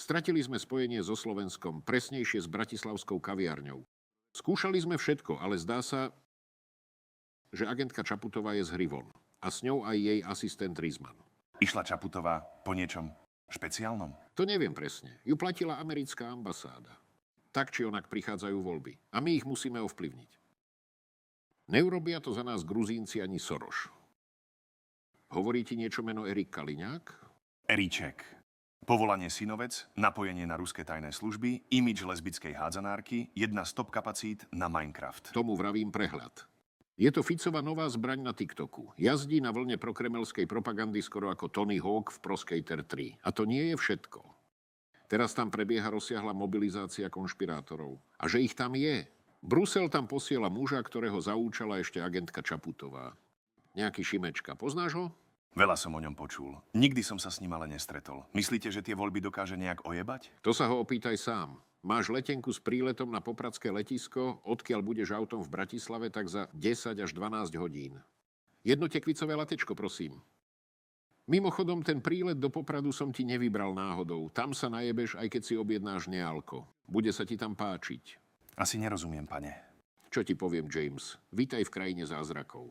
Stratili sme spojenie so Slovenskom, presnejšie s bratislavskou kaviarňou. Skúšali sme všetko, ale zdá sa, že agentka Čaputová je z hry von. A s ňou aj jej asistent Rizman. Išla Čaputová po niečom špeciálnom? To neviem presne. Ju platila americká ambasáda. Tak či onak prichádzajú voľby. A my ich musíme ovplyvniť. Neurobia to za nás Gruzínci ani Soros. Hovorí ti niečo meno Erik Kaliňák? Eríček. Povolanie synovec, napojenie na ruské tajné služby, imidž lesbickej hádzanárky, jedna z top kapacít na Minecraft. Tomu vravím prehľad. Je to Ficova nová zbraň na TikToku. Jazdí na vlne prokremelskej propagandy skoro ako Tony Hawk v Pro Skater 3. A to nie je všetko. Teraz tam prebieha rozsiahla mobilizácia konšpirátorov. A že ich tam je. Brusel tam posiela muža, ktorého zaúčala ešte agentka Čaputová. Nejaký Šimečka. Poznáš ho? Veľa som o ňom počul. Nikdy som sa s ním ale nestretol. Myslíte, že tie voľby dokáže nejak ojebať? To sa ho opýtaj sám. Máš letenku s príletom na popradské letisko, odkiaľ budeš autom v Bratislave, tak za 10 až 12 hodín. Jedno tekvicové latečko, prosím. Mimochodom, ten prílet do Popradu som ti nevybral náhodou. Tam sa najebeš, aj keď si objednáš nealko. Bude sa ti tam páčiť. Asi nerozumiem, pane. Čo ti poviem, James? Vítaj v krajine zázrakov.